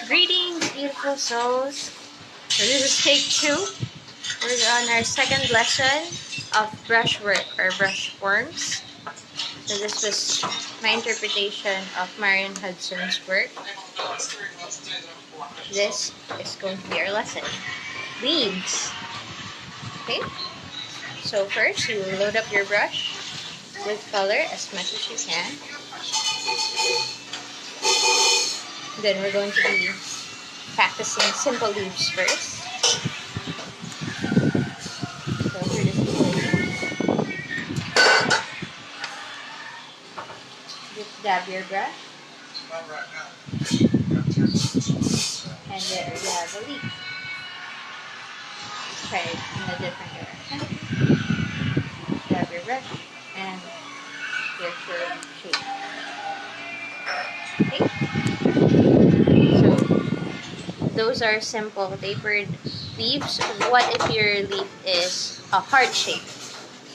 Greetings, beautiful souls. So this is take 2. We're on our second lesson of brushwork or brush forms. So this was my interpretation of Marion Hudson's work. This is going to be our lesson. Leaves. Okay? So first, you will load up your brush with color as much as you can. Then we're going to be practicing simple leaves first. So for this just dab your brush. And there you have a leaf. Try it in a different direction. Dab your brush and there's your shape. Okay? So those are simple tapered leaves. What if your leaf is a heart shape?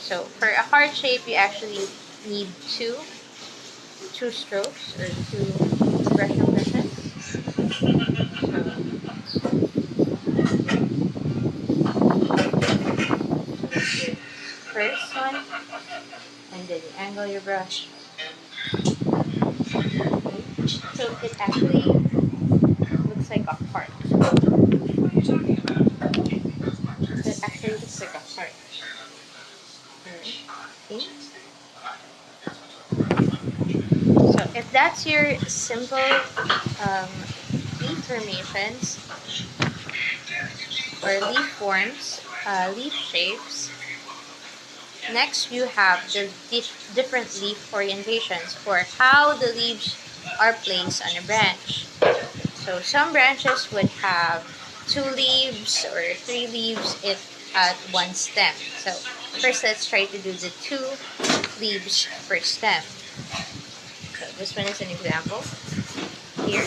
So for a heart shape, you actually need two strokes or two brush impressions. So first one, and then you angle your brush. Okay. So it actually looks like a heart. So it actually looks like a heart. Okay. So if that's your simple leaf formations or leaf forms, leaf shapes, next you have the different leaf orientations or how the leaves are placed on a branch. So some branches would have 2 leaves or 3 leaves at one stem. So first let's try to do the 2 leaves per stem. So this one is an example here.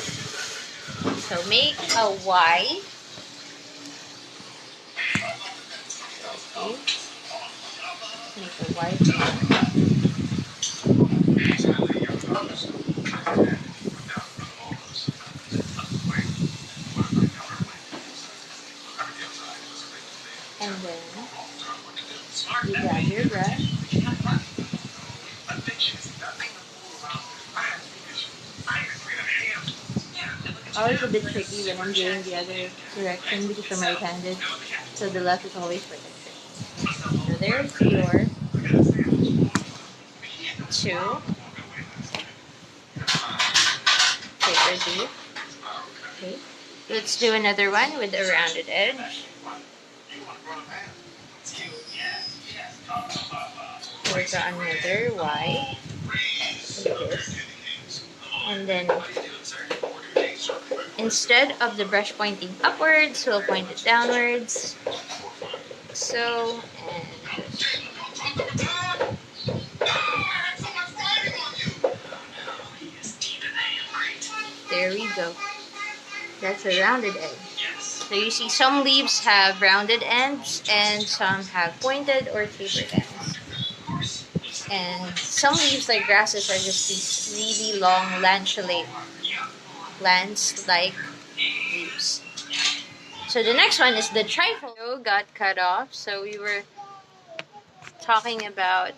So make a Y. Okay. Make a Y form. And then you grab your brush. Always a bit tricky when I'm doing the other direction because I'm right-handed, so the left is always protected. So there's your 2 tapered leaf. Okay, let's do another one with a rounded edge. We've got another Y, like this. And then instead of the brush pointing upwards, we'll point it downwards. So, and there we go. That's a rounded edge. So you see some leaves have rounded ends and some have pointed or tapered ends. And some leaves like grasses are just these really long lance-like leaves. So the next one is the trifoliate. Got cut off, so we were talking about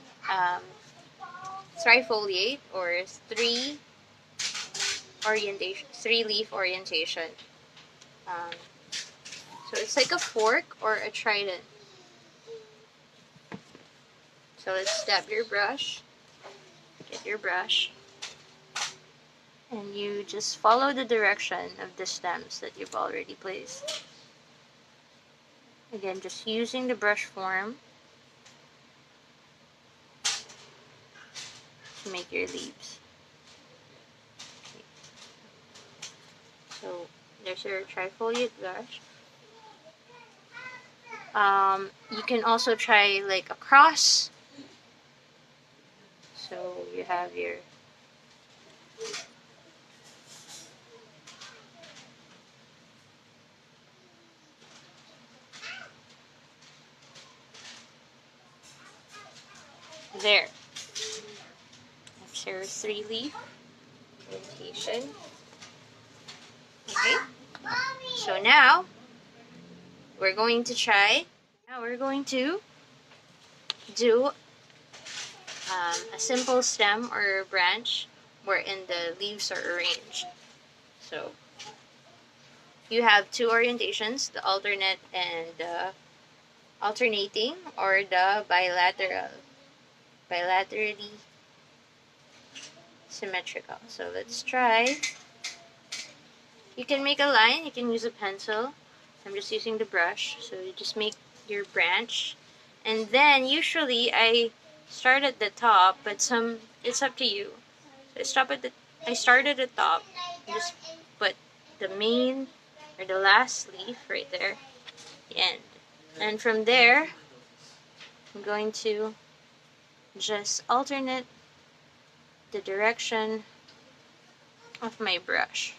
trifoliate or 3 leaf orientation. So it's like a fork or a trident. So let's dab your brush. Get your brush. And you just follow the direction of the stems that you've already placed. Again, just using the brush form to make your leaves. Okay. So there's your trifoliate brush. You can also try like a cross. So you have your there. That's your 3 leaf orientation. Okay. So now we're going to try. Now we're going to do a simple stem or branch wherein the leaves are arranged. So you have two orientations, the alternate and the alternating, or the bilaterally symmetrical. So let's try. You can make a line, you can use a pencil. I'm just using the brush. So you just make your branch. And then usually I start at the top, but it's up to you. So I start at the top and just put the main or the last leaf right there, the end. And from there, I'm going to just alternate the direction of my brush.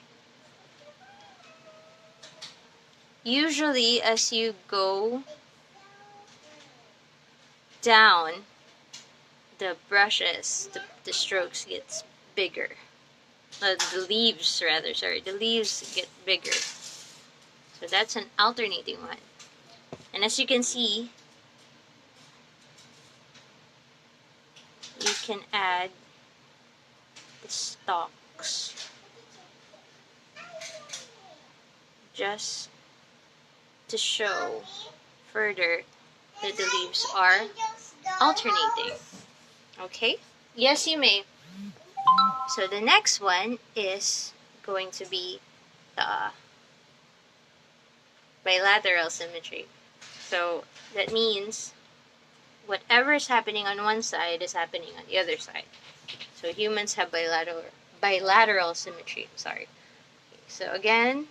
Usually, as you go down, the brushes, the strokes gets bigger. The leaves, rather, sorry, the leaves get bigger. So that's an alternating one. And as you can see, you can add the stalks just to show further that the leaves are alternating. Okay? Yes, you may. So the next one is going to be the bilateral symmetry. So that means whatever is happening on one side is happening on the other side. So humans have bilateral symmetry. Sorry. Okay, so again,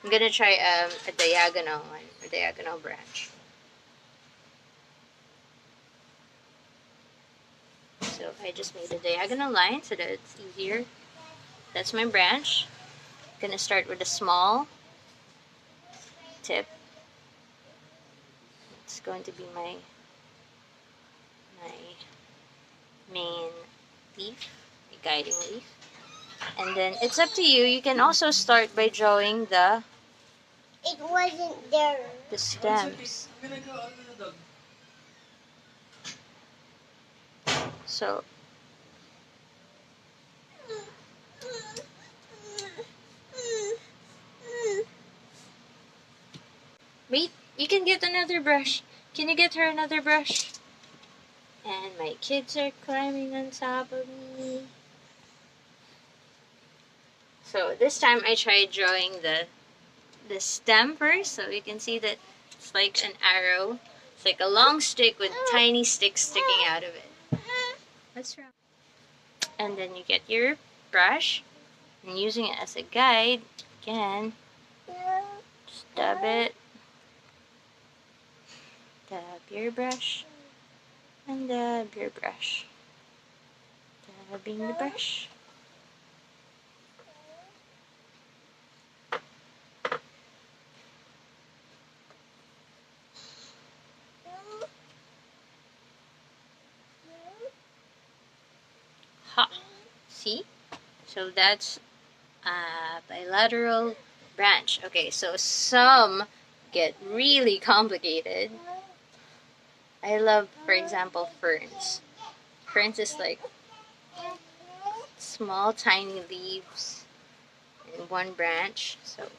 I'm gonna try a diagonal one, a diagonal branch. So I just made a diagonal line so that it's easier. That's my branch. I'm gonna start with a small tip. It's going to be my main leaf, a guiding leaf. And then it's up to you. You can also start by drawing the stems. So wait, you can get another brush. Can you get her another brush? And my kids are climbing on top of me. So this time I tried drawing the stem first, so you can see that it's like an arrow. It's like a long stick with tiny sticks sticking out of it. What's wrong? And then you get your brush, and using it as a guide, again, dab it, dab your brush, and dab your brush, dabbing the brush. Ha! See? So that's a bilateral branch. Okay, so some get really complicated. I love, for example, ferns. Ferns is like small, tiny leaves in one branch. So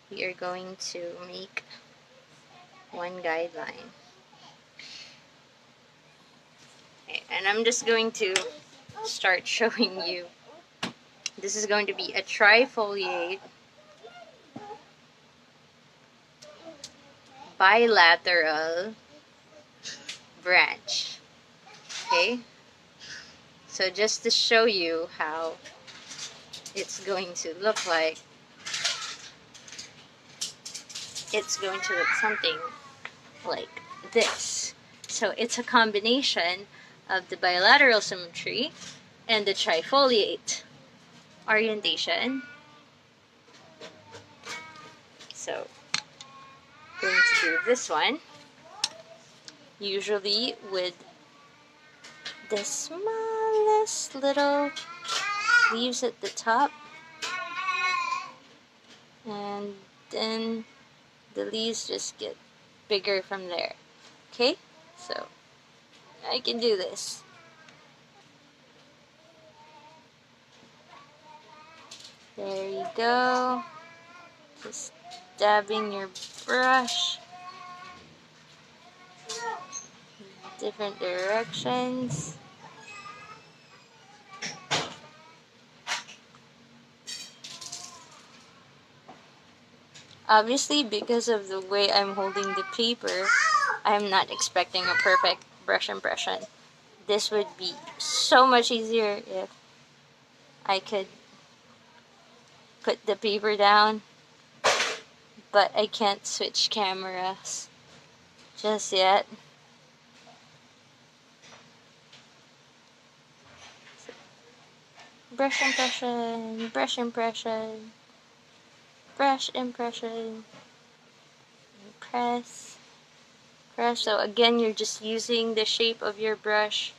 we are going to make one guideline. Okay, and I'm just going to start showing you. This is going to be a trifoliate bilateral branch. Okay? So just to show you how it's going to look like, it's going to look something like this. So it's a combination of the bilateral symmetry and the trifoliate orientation. So I'm going to do this one, usually with the smallest little leaves at the top, And then the leaves just get bigger from there. Okay, so I can do this. There you go. Just dabbing your brush different directions. Obviously, because of the way I'm holding the paper, I'm not expecting a perfect brush impression. This would be so much easier if I could put the paper down, but I can't switch cameras just yet. Brush impression, brush impression, brush impression, press, press. So again, you're just using the shape of your brush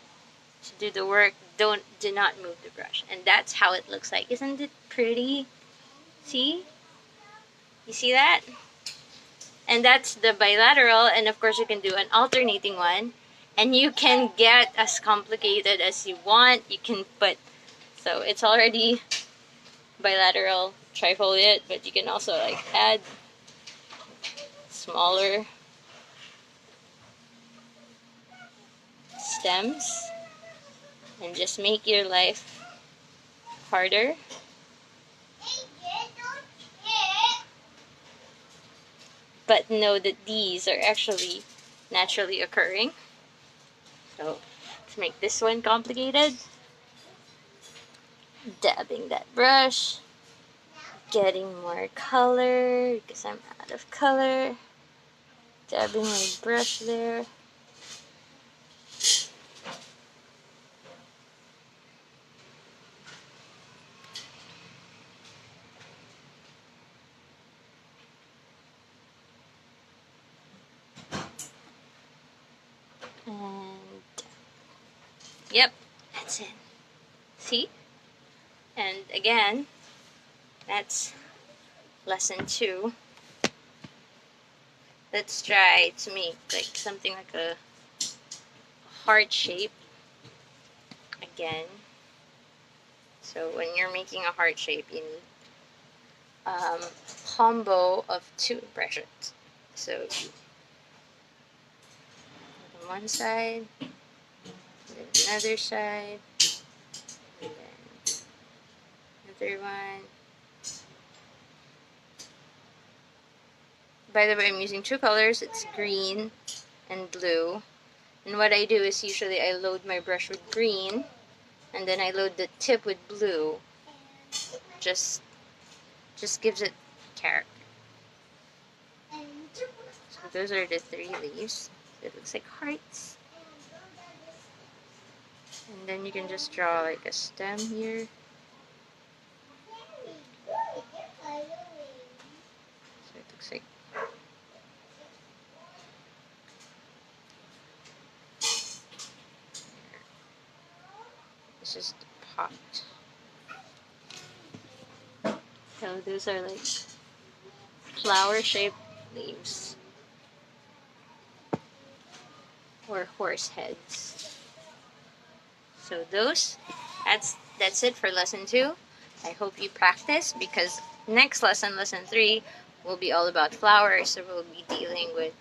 to do the work. Do not move the brush. And that's how it looks like. Isn't it pretty? See? You see that? And that's the bilateral, and of course you can do an alternating one. And you can get as complicated as you want. You can put, so it's already bilateral trifoliate, but you can also like add smaller stems and just make your life harder. But know that these are actually naturally occurring. So to make this one complicated, dabbing that brush, getting more color because I'm out of color, dabbing my brush there. And yep, that's it. See? And again, that's lesson 2. Let's try to make like something like a heart shape again. So when you're making a heart shape, you need combo of 2 impressions. So on one side, then another side, and then another one. By the way, I'm using 2 colors. It's green and blue. And what I do is usually I load my brush with green, and then I load the tip with blue. Just gives it character. So those are the 3 leaves. It looks like hearts. And then you can just draw like a stem here. So it looks like this is the pot. So those are like flower-shaped leaves or horse heads. So that's it for lesson 2. I hope you practice, because next lesson, lesson 3, will be all about flowers. So we'll be dealing with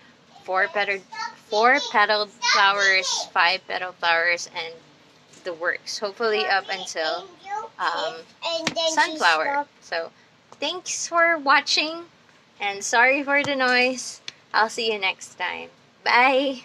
4-petaled flowers, 5-petaled flowers, and the works. Hopefully up until sunflower. So thanks for watching, and sorry for the noise. I'll see you next time. Bye!